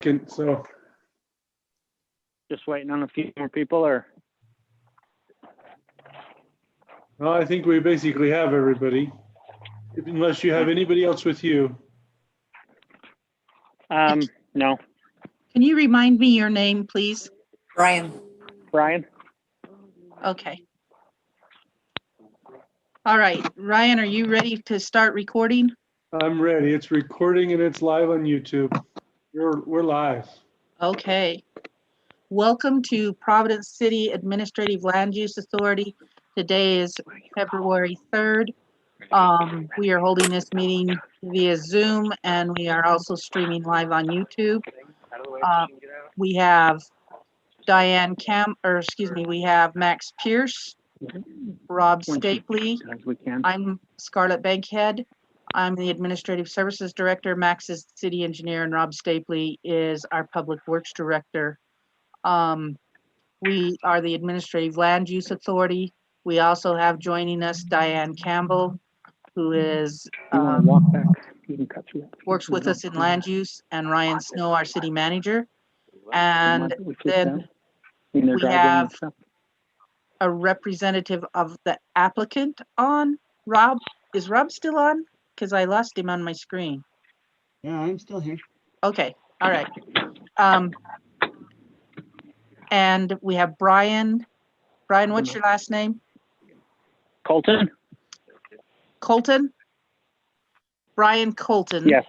applicant, so. Just waiting on a few more people, or? Well, I think we basically have everybody, unless you have anybody else with you. No. Can you remind me your name, please? Brian. Brian? Okay. All right, Ryan, are you ready to start recording? I'm ready. It's recording and it's live on YouTube. We're live. Okay. Welcome to Providence City Administrative Land Use Authority. Today is February 3rd. We are holding this meeting via Zoom, and we are also streaming live on YouTube. We have Diane we have Max Pierce, Rob Stapley. As we can. I'm Scarlett Bankhead. I'm the Administrative Services Director. Max is the City Engineer, and Rob Stapley is our Public Works Director. We are the Administrative Land Use Authority. We also have joining us Diane Campbell, who is You want to walk back? You can cut through. works with us in land use, and Ryan Snow, our City Manager. And then we have a representative of the applicant on. Rob, is Rob still on? Because I lost him on my screen. Yeah, I'm still here. Okay, all right. And we have Brian. Brian, what's your last name? Colton? Colton? Brian Colton. Yes.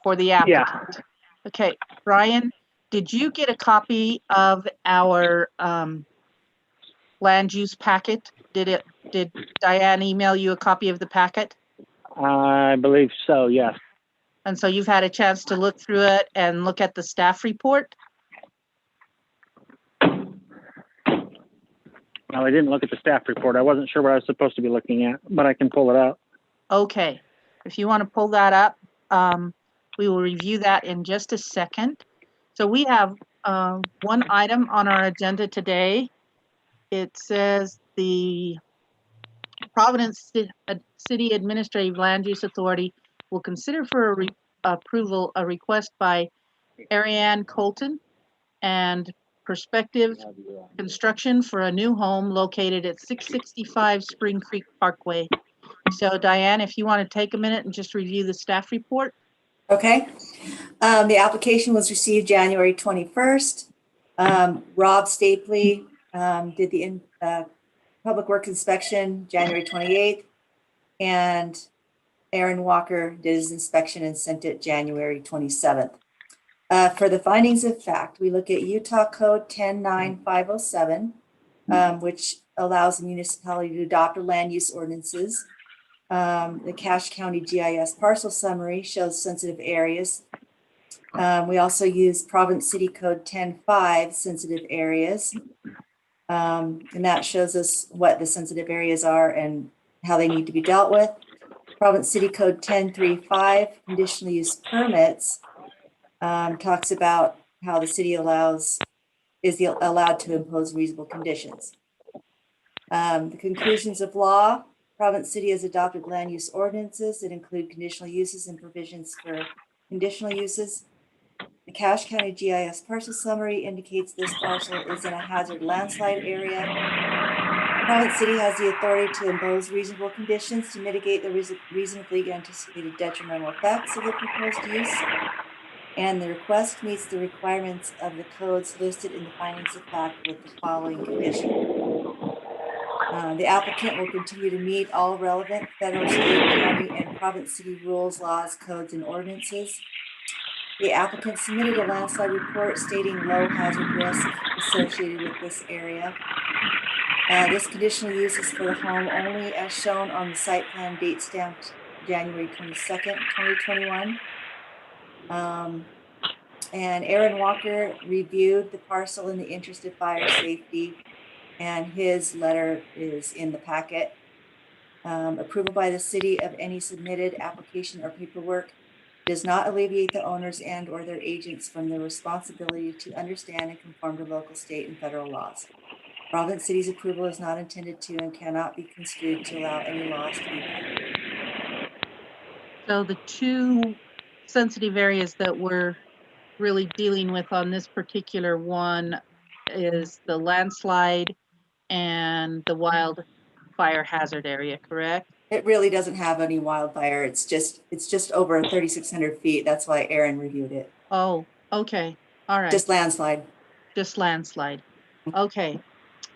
For the applicant. Yeah. Okay, Brian, did you get a copy of our land use packet? Did Diane email you a copy of the packet? I believe so, yes. And so you've had a chance to look through it and look at the staff report? Well, I didn't look at the staff report. I wasn't sure what I was supposed to be looking at, but I can pull it up. Okay, if you want to pull that up, we will review that in just a second. So we have one item on our agenda today. It says the Providence City Administrative Land Use Authority will consider for approval a request by Ariane Colton and Prospective Construction for a new home located at 665 Spring Creek Parkway. So Diane, if you want to take a minute and just review the staff report. Okay. The application was received January 21st. Rob Stapley did the public work inspection January 28th. And Aaron Walker did his inspection and sent it January 27th. For the findings of fact, we look at Utah Code 109-507, which allows the municipality to adopt land use ordinances. The Cache County GIS parcel summary shows sensitive areas. We also use Providence City Code 10-5 sensitive areas. And that shows us what the sensitive areas are and how they need to be dealt with. Providence City Code 10-3-5 conditional use permits talks about how the city is allowed to impose reasonable conditions. The conclusions of law: Providence City has adopted land use ordinances that include conditional uses and provisions for conditional uses. The Cache County GIS parcel summary indicates this parcel is in a hazard landslide area. Providence City has the authority to impose reasonable conditions to mitigate the reasonably anticipated detrimental effects of the proposed use. And the request meets the requirements of the codes listed in the findings of fact with the following condition. The applicant will continue to meet all relevant federal, state, county, and Providence City rules, laws, codes, and ordinances. The applicant submitted a landslide report stating low hazard risk associated with this area. This conditional use is for the home only as shown on the site plan date stamped January 22nd, 2021. And Aaron Walker reviewed the parcel in the interest of fire safety, and his letter is in the packet. Approval by the city of any submitted application or paperwork does not alleviate the owners and or their agents from the responsibility to understand and conform to local, state, and federal laws. Providence City's approval is not intended to and cannot be construed to allow any laws to be violated. So the two sensitive areas that we're really dealing with on this particular one is the landslide and the wildfire hazard area, correct? It really doesn't have any wildfire. It's just over 3,600 feet. That's why Aaron reviewed it. Oh, okay, all right. Just landslide. Just landslide. Okay,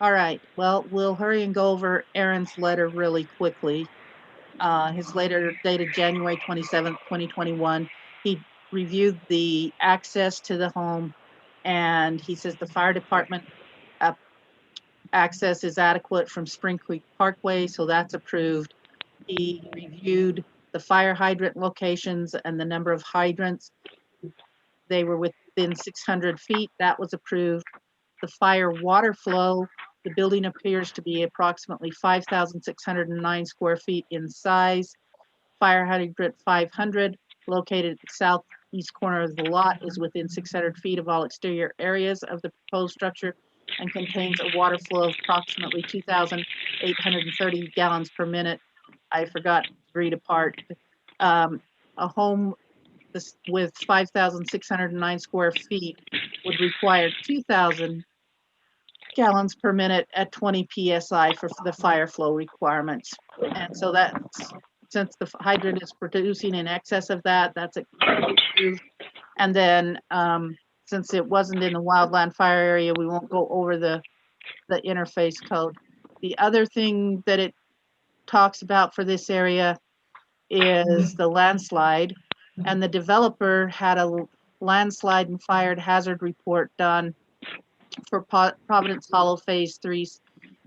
all right. Well, we'll hurry and go over Aaron's letter really quickly. His letter dated January 27th, 2021. He reviewed the access to the home, and he says the fire department access is adequate from Spring Creek Parkway, so that's approved. He reviewed the fire hydrant locations and the number of hydrants. They were within 600 feet. That was approved. The fire water flow, the building appears to be approximately 5,609 square feet in size. Fire hydrant 500, located at the southeast corner of the lot, is within 600 feet of all exterior areas of the proposed structure and contains a water flow of approximately 2,830 gallons per minute. I forgot to read a part. A home with 5,609 square feet would require 2,000 gallons per minute at 20 PSI for the fire flow requirements. And so that's, since the hydrant is producing in excess of that, that's approved. And then since it wasn't in the wildland fire area, we won't go over the interface code. The other thing that it talks about for this area is the landslide, and the developer had a landslide and fire hazard report done for Providence Hollow Phase 3,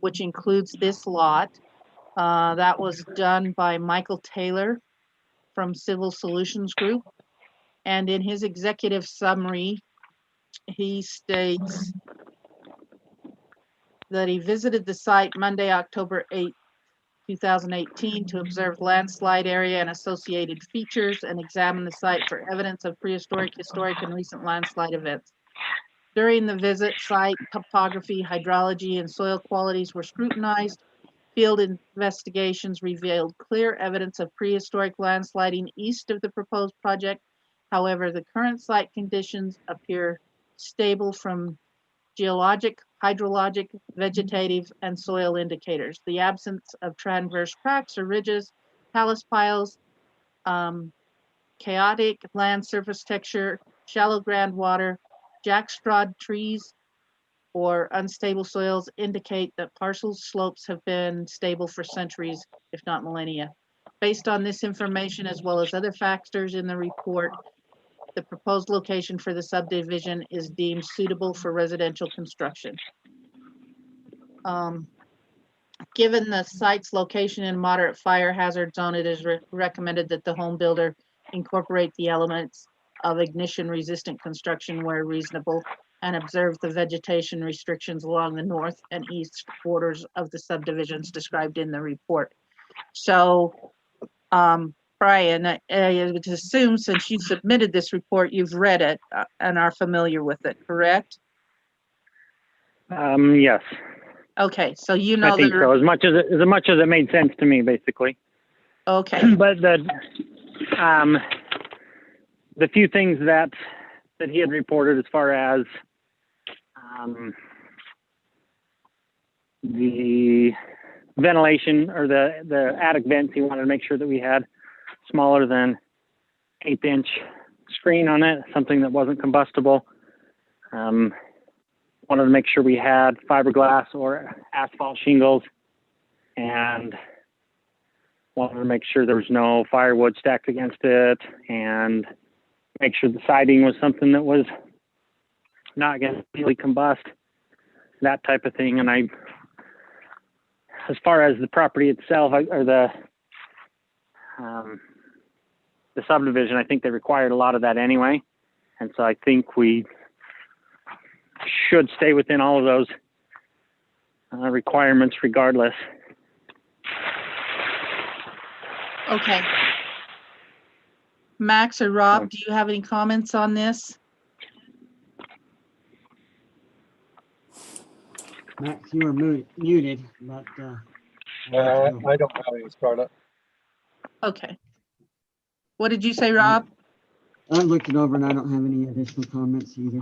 which includes this lot. That was done by Michael Taylor from Civil Solutions Group. And in his executive summary, he states that he visited the site Monday, October 8, 2018 to observe landslide area and associated features and examine the site for evidence of prehistoric, historic, and recent landslide events. During the visit, site topography, hydrology, and soil qualities were scrutinized. Field investigations revealed clear evidence of prehistoric landsliding east of the proposed project. However, the current site conditions appear stable from geologic, hydrologic, vegetative, and soil indicators. The absence of transverse cracks or ridges, talus piles, chaotic land surface texture, shallow groundwater, jackstraw trees, or unstable soils indicate that parcel slopes have been stable for centuries, if not millennia. Based on this information, as well as other factors in the report, the proposed location for the subdivision is deemed suitable for residential construction. Given the site's location in moderate fire hazard zone, it is recommended that the home builder incorporate the elements of ignition resistant construction where reasonable and observe the vegetation restrictions along the north and east borders of the subdivisions described in the report. So, Brian, I would assume since you submitted this report, you've read it and are familiar with it, correct? Yes, Okay, so you know I think so. As much as it made sense to me, basically. Okay. But the few things that he had reported as far as the ventilation or the attic vents, he wanted to make sure that we had smaller than 1/8-inch screen on it, something that wasn't combustible. Wanted to make sure we had fiberglass or asphalt shingles, and wanted to make sure there was no firewood stacked against it, and make sure the siding was something that was not going to really combust, that type of thing. And as far as the property itself, or the subdivision, I think they required a lot of that anyway. And so I think we should stay within all of those requirements regardless. Okay. Max or Rob, do you have any comments on this? Max, you were muted, but I don't have any, Scarlett. Okay. What did you say, Rob? I looked it over and I don't have any additional comments either.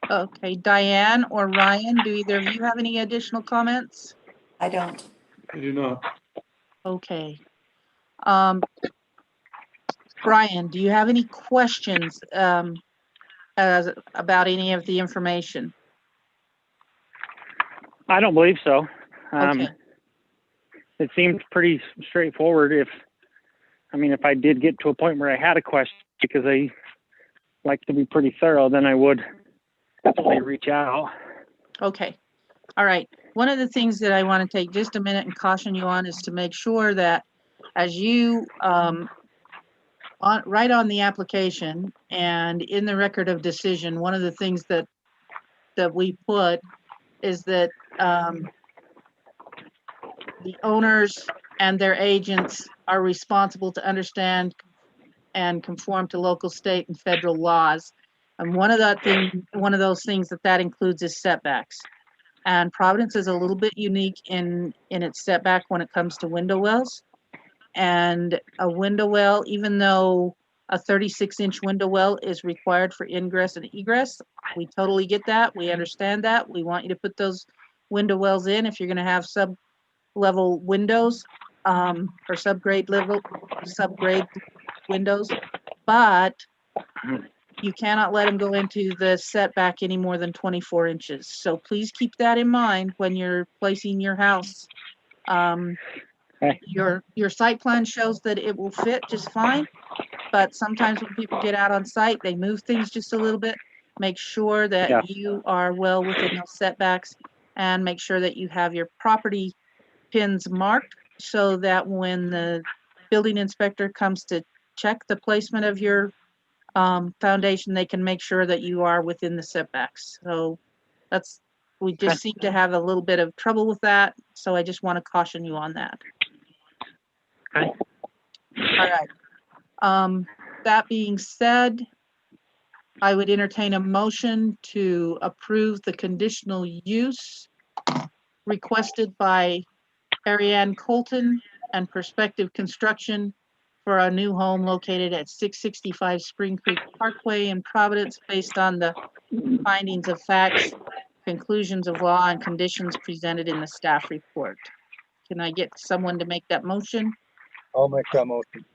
Okay, Diane or Ryan, do either of you have any additional comments? I don't. I do not. Okay. Brian, do you have any questions about any of the information? I don't believe so. Okay. It seemed pretty straightforward. If I did get to a point where I had a question, because I like to be pretty thorough, then I would definitely reach out. Okay. All right. One of the things that I want to take just a minute and caution you on is to make sure that as you write on the application and in the record of decision, one of the things that we put is that the owners and their agents are responsible to understand and conform to local, state, and federal laws. And one of those things that includes is setbacks. And Providence is a little bit unique in its setback when it comes to window wells. And a window well, even though a 36-inch window well is required for ingress and egress, we totally get that. We understand that. We want you to put those window wells in if you're going to have sub-level windows or subgrade windows, but you cannot let them go into the setback any more than 24 inches. So please keep that in mind when you're placing your house. Your site plan shows that it will fit just fine, but sometimes when people get out on site, they move things just a little bit. Make sure that you are well within those setbacks, and make sure that you have your property pins marked so that when the building inspector comes to check the placement of your foundation, they can make sure that you are within the setbacks. So we just seem to have a little bit of trouble with that. So I just want to caution you on that. Okay. All right. That being said, I would entertain a motion to approve the conditional use requested by Ariane Colton and Perspective Construction for a new home located at 665 Spring Creek Parkway in Providence, based on the findings of facts, conclusions of law, and conditions presented in the staff report. Can I get someone to make that motion? I'll make that motion.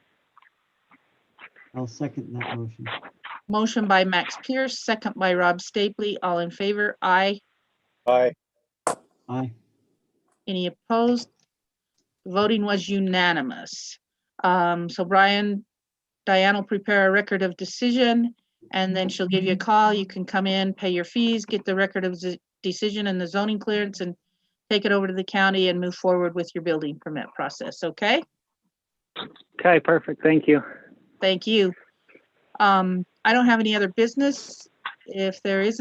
I'll second that motion. Motion by Max Pierce, second by Rob Stapley. All in favor? Aye. Aye. Aye. Any opposed? Voting was unanimous. So Diane will prepare a record of decision, and then she'll give you a call. You can come in, pay your fees, get the record of decision and the zoning clearance, and take it over to the county and move forward with your building permit process. Okay? Okay, perfect. Thank you. Thank you. I don't have any other business. If there's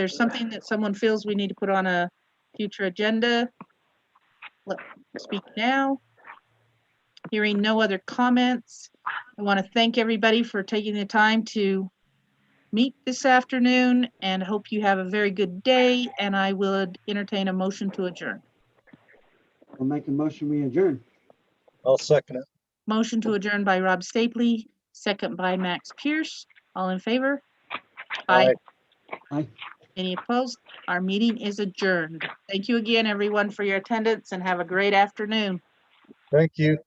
something that someone feels we need to put on a future agenda, let's speak now. Hearing no other comments, I want to thank everybody for taking the time to meet this afternoon, and hope you have a very good day, and I would entertain a motion to adjourn. I'll make a motion, we adjourn. I'll second it. Motion to adjourn by Rob Stapley, second by Max Pierce. All in favor? Aye. Aye. Any opposed? Our meeting is adjourned. Thank you again, everyone, for your attendance, and have a great afternoon. Thank you.